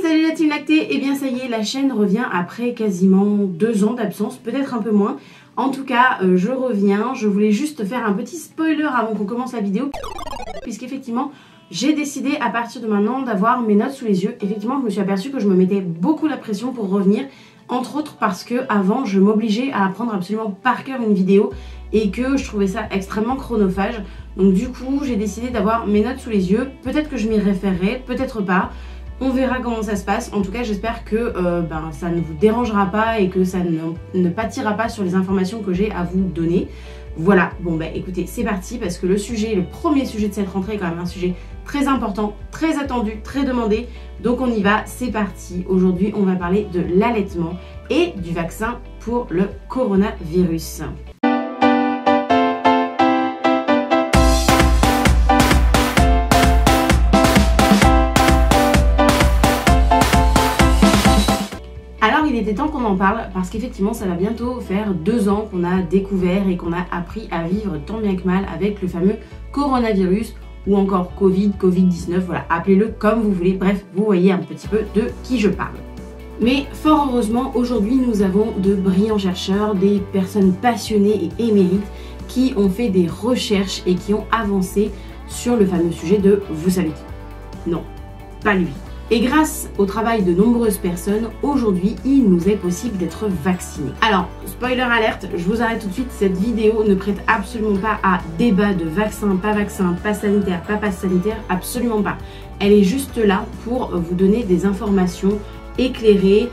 Salut la team lactée. Et bien ça y est, la chaîne revient après quasiment 2 ans d'absence, peut-être un peu moins. En tout cas, je reviens. Je voulais juste faire un petit spoiler avant qu'on commence la vidéo, puisqu'effectivement, j'ai décidé à partir de maintenant d'avoir mes notes sous les yeux. Effectivement, je me suis aperçue que je me mettais beaucoup la pression pour revenir, entre autres parce que avant, je m'obligeais à apprendre absolument par cœur une vidéo et que je trouvais ça extrêmement chronophage. Donc du coup, j'ai décidé d'avoir mes notes sous les yeux. Peut-être que je m'y référerai, peut-être pas. On verra comment ça se passe. En tout cas, j'espère que ça ne vous dérangera pas et que ça ne pâtira pas sur les informations que j'ai à vous donner. Voilà, bon bah écoutez, c'est parti parce que le premier sujet de cette rentrée est quand même un sujet très important, très attendu, très demandé. Donc on y va, c'est parti. Aujourd'hui, on va parler de l'allaitement et du vaccin pour le coronavirus. Alors il était temps qu'on en parle parce qu'effectivement ça va bientôt faire 2 ans qu'on a découvert et qu'on a appris à vivre tant bien que mal avec le fameux coronavirus ou encore Covid-19, voilà, appelez-le comme vous voulez, bref, vous voyez un petit peu de qui je parle. Mais fort heureusement, aujourd'hui nous avons de brillants chercheurs, des personnes passionnées et émérites qui ont fait des recherches et qui ont avancé sur le fameux sujet de vous savez qui. Non, pas lui. Et grâce au travail de nombreuses personnes, aujourd'hui, il nous est possible d'être vaccinés. Alors, spoiler alerte, je vous arrête tout de suite, cette vidéo ne prête absolument pas à débat de vaccin, pass sanitaire, absolument pas. Elle est juste là pour vous donner des informations éclairées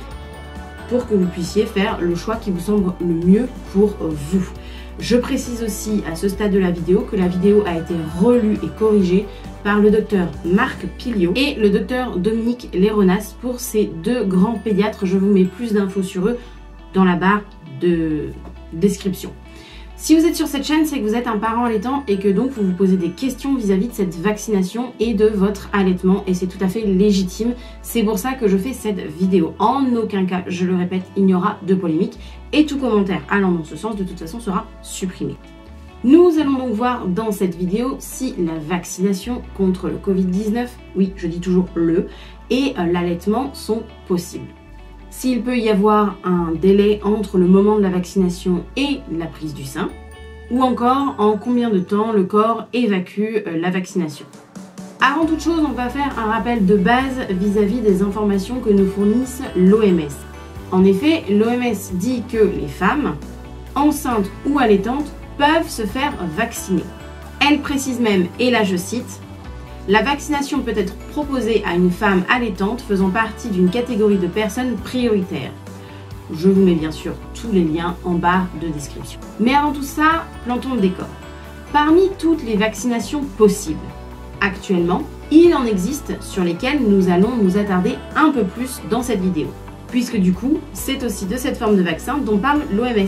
pour que vous puissiez faire le choix qui vous semble le mieux pour vous. Je précise aussi à ce stade de la vidéo que la vidéo a été relue et corrigée par le docteur Marc Piliot et le docteur Dominique Léronas pour ces 2 grands pédiatres. Je vous mets plus d'infos sur eux dans la barre de description. Si vous êtes sur cette chaîne, c'est que vous êtes un parent allaitant et que donc vous vous posez des questions vis-à-vis de cette vaccination et de votre allaitement et c'est tout à fait légitime. C'est pour ça que je fais cette vidéo. En aucun cas, je le répète, il n'y aura de polémique et tout commentaire allant dans ce sens de toute façon sera supprimé. Nous allons donc voir dans cette vidéo si la vaccination contre le Covid-19, oui je dis toujours le, et l'allaitement sont possibles. S'il peut y avoir un délai entre le moment de la vaccination et la prise du sein, ou encore en combien de temps le corps évacue la vaccination. Avant toute chose, on va faire un rappel de base vis-à-vis des informations que nous fournissent l'OMS. En effet, l'OMS dit que les femmes, enceintes ou allaitantes, peuvent se faire vacciner. Elle précise même, et là je cite, « La vaccination peut être proposée à une femme allaitante faisant partie d'une catégorie de personnes prioritaires. » Je vous mets bien sûr tous les liens en barre de description. Mais avant tout ça, plantons le décor. Parmi toutes les vaccinations possibles, actuellement, il en existe sur lesquelles nous allons nous attarder un peu plus dans cette vidéo. Puisque du coup, c'est aussi de cette forme de vaccin dont parle l'OMS.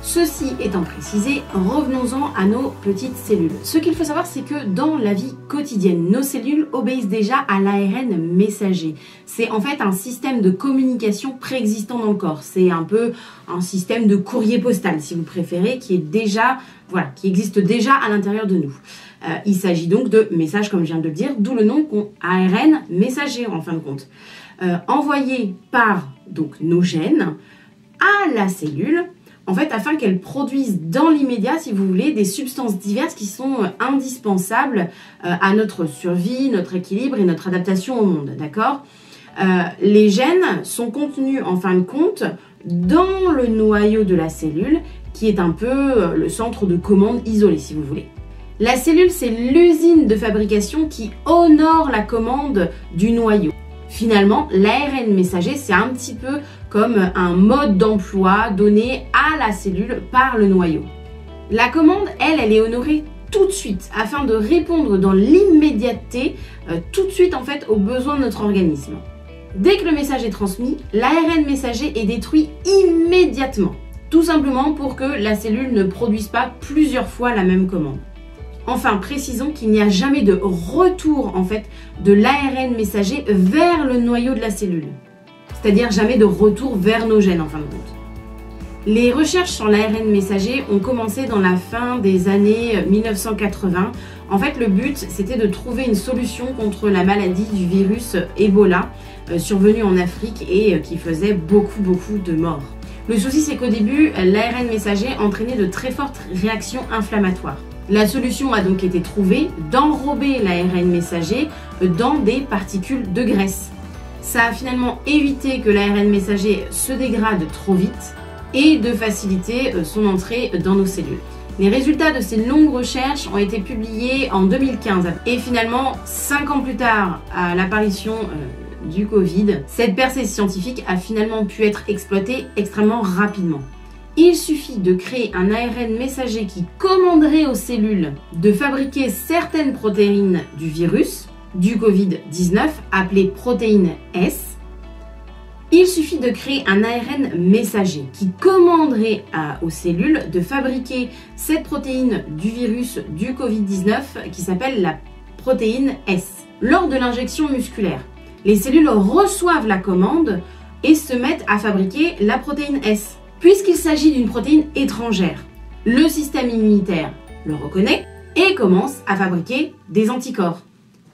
Ceci étant précisé, revenons-en à nos petites cellules. Ce qu'il faut savoir, c'est que dans la vie quotidienne, nos cellules obéissent déjà à l'ARN messager. C'est en fait un système de communication préexistant dans le corps. C'est un peu un système de courrier postal, si vous préférez, qui existe déjà à l'intérieur de nous. Il s'agit donc de messages, comme je viens de le dire, d'où le nom ARN messager en fin de compte. Envoyé par donc nos gènes à la cellule, en fait, afin qu'elle produise dans l'immédiat, si vous voulez, des substances diverses qui sont indispensables à notre survie, notre équilibre et notre adaptation au monde, d'accord ? Les gènes sont contenus, en fin de compte, dans le noyau de la cellule, qui est un peu le centre de commande isolé, si vous voulez. La cellule, c'est l'usine de fabrication qui honore la commande du noyau. Finalement, l'ARN messager, c'est un petit peu comme un mode d'emploi donné à la cellule par le noyau. La commande, elle est honorée tout de suite afin de répondre dans l'immédiateté, tout de suite en fait aux besoins de notre organisme. Dès que le message est transmis, l'ARN messager est détruit immédiatement, tout simplement pour que la cellule ne produise pas plusieurs fois la même commande. Enfin, précisons qu'il n'y a jamais de retour en fait de l'ARN messager vers le noyau de la cellule. C'est-à-dire jamais de retour vers nos gènes en fin de compte. Les recherches sur l'ARN messager ont commencé dans la fin des années 1980. En fait, le but, c'était de trouver une solution contre la maladie du virus Ebola, survenu en Afrique et qui faisait beaucoup de morts. Le souci, c'est qu'au début, l'ARN messager entraînait de très fortes réactions inflammatoires. La solution a donc été trouvée d'enrober l'ARN messager dans des particules de graisse. Ça a finalement évité que l'ARN messager se dégrade trop vite et de faciliter son entrée dans nos cellules. Les résultats de ces longues recherches ont été publiés en 2015 et finalement, 5 ans plus tard, à l'apparition du Covid, cette percée scientifique a finalement pu être exploitée extrêmement rapidement. Il suffit de créer un ARN messager qui commanderait aux cellules de fabriquer certaines protéines du virus, du Covid-19, appelées protéines S. Il suffit de créer un ARN messager qui commanderait aux cellules de fabriquer cette protéine du virus du Covid-19 qui s'appelle la protéine S. Lors de l'injection musculaire, les cellules reçoivent la commande et se mettent à fabriquer la protéine S. Puisqu'il s'agit d'une protéine étrangère, le système immunitaire le reconnaît et commence à fabriquer des anticorps.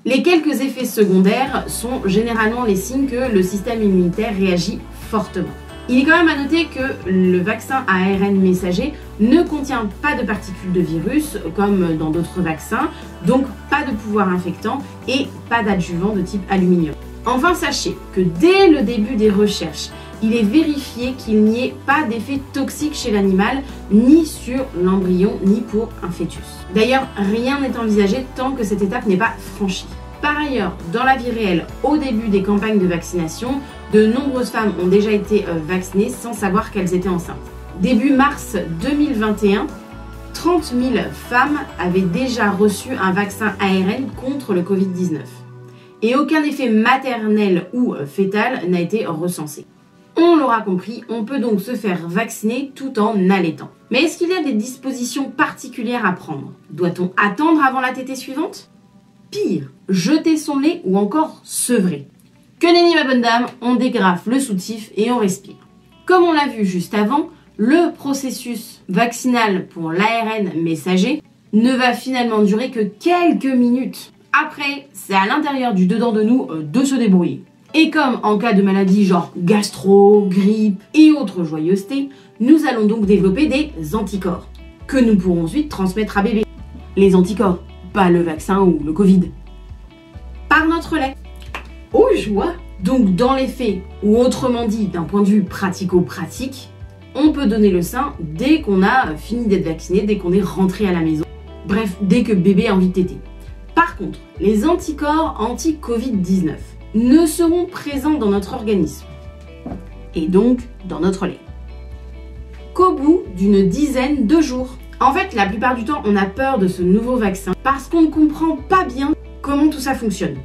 Les quelques effets secondaires sont généralement les signes que le système immunitaire réagit fortement. Il est quand même à noter que le vaccin à ARN messager ne contient pas de particules de virus comme dans d'autres vaccins, donc pas de pouvoir infectant et pas d'adjuvant de type aluminium. Enfin, sachez que dès le début des recherches, il est vérifié qu'il n'y ait pas d'effet toxique chez l'animal, ni sur l'embryon, ni pour un fœtus. D'ailleurs, rien n'est envisagé tant que cette étape n'est pas franchie. Par ailleurs, dans la vie réelle, au début des campagnes de vaccination, de nombreuses femmes ont déjà été vaccinées sans savoir qu'elles étaient enceintes. Début mars 2021, 30 000 femmes avaient déjà reçu un vaccin ARN contre le Covid-19. Et aucun effet maternel ou fœtal n'a été recensé. On l'aura compris, on peut donc se faire vacciner tout en allaitant. Mais est-ce qu'il y a des dispositions particulières à prendre? Doit-on attendre avant la tétée suivante? Pire, jeter son lait ou encore sevrer? Que nenni ma bonne dame, on dégrafe le soutif et on respire. Comme on l'a vu juste avant, le processus vaccinal pour l'ARN messager ne va finalement durer que quelques minutes. Après, c'est à l'intérieur du dedans de nous de se débrouiller. Et comme en cas de maladie genre gastro, grippe et autres joyeusetés, nous allons donc développer des anticorps que nous pourrons ensuite transmettre à bébé. Les anticorps, pas le vaccin ou le Covid. Par notre lait. Oh joie! Donc dans les faits, ou autrement dit d'un point de vue pratico-pratique, on peut donner le sein dès qu'on a fini d'être vacciné, dès qu'on est rentré à la maison. Bref, dès que bébé a envie de téter. Par contre, les anticorps anti-Covid-19 ne seront présents dans notre organisme et donc dans notre lait qu'au bout d'une dizaine de jours. En fait, la plupart du temps, on a peur de ce nouveau vaccin parce qu'on ne comprend pas bien comment tout ça fonctionne.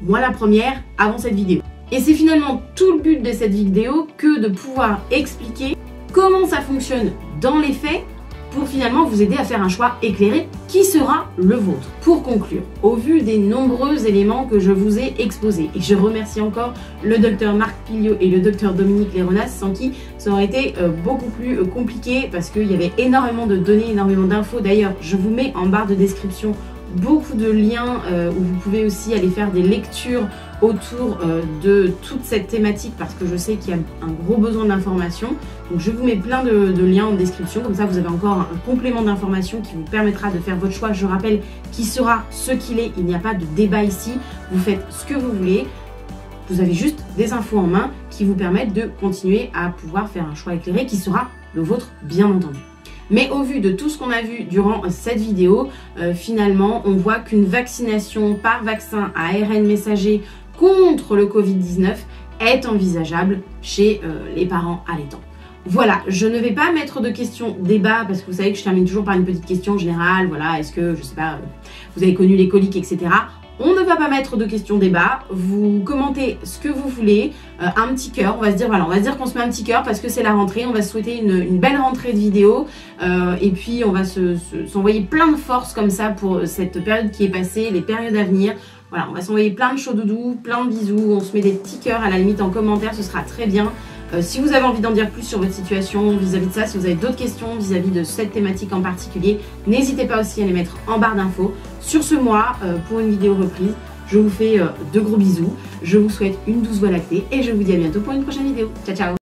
Moi la première, avant cette vidéo. Et c'est finalement tout le but de cette vidéo que de pouvoir expliquer comment ça fonctionne dans les faits pour finalement vous aider à faire un choix éclairé qui sera le vôtre. Pour conclure, au vu des nombreux éléments que je vous ai exposés, et je remercie encore le docteur Marc Piliot et le docteur Dominique Léronas, sans qui ça aurait été beaucoup plus compliqué parce qu'il y avait énormément de données, énormément d'infos. D'ailleurs, je vous mets en barre de description beaucoup de liens où vous pouvez aussi aller faire des lectures autour de toute cette thématique parce que je sais qu'il y a un gros besoin d'informations. Donc je vous mets plein de liens en description, comme ça vous avez encore un complément d'information qui vous permettra de faire votre choix. Je rappelle qu'il sera ce qu'il est, il n'y a pas de débat ici, vous faites ce que vous voulez. Vous avez juste des infos en main qui vous permettent de continuer à pouvoir faire un choix éclairé qui sera le vôtre bien entendu. Mais au vu de tout ce qu'on a vu durant cette vidéo, finalement, on voit qu'une vaccination par vaccin à ARN messager contre le Covid-19 est envisageable chez les parents allaitants. Voilà, je ne vais pas mettre de questions débat parce que vous savez que je termine toujours par une petite question générale. Voilà, est-ce que, je sais pas, vous avez connu les coliques, etc. On ne va pas mettre de questions débat, vous commentez ce que vous voulez, un petit cœur, on va se dire voilà, on va se dire qu'on se met un petit cœur parce que c'est la rentrée, on va se souhaiter une belle rentrée de vidéos et puis on va s'envoyer plein de force comme ça pour cette période qui est passée, les périodes à venir. Voilà, on va s'envoyer plein de chaud doudou, plein de bisous, on se met des petits cœurs à la limite en commentaire, ce sera très bien. Si vous avez envie d'en dire plus sur votre situation vis-à-vis de ça, si vous avez d'autres questions vis-à-vis de cette thématique en particulier, n'hésitez pas aussi à les mettre en barre d'infos. Sur ce mois, pour une vidéo reprise, je vous fais de gros bisous, je vous souhaite une douce voie lactée et je vous dis à bientôt pour une prochaine vidéo. Ciao ciao!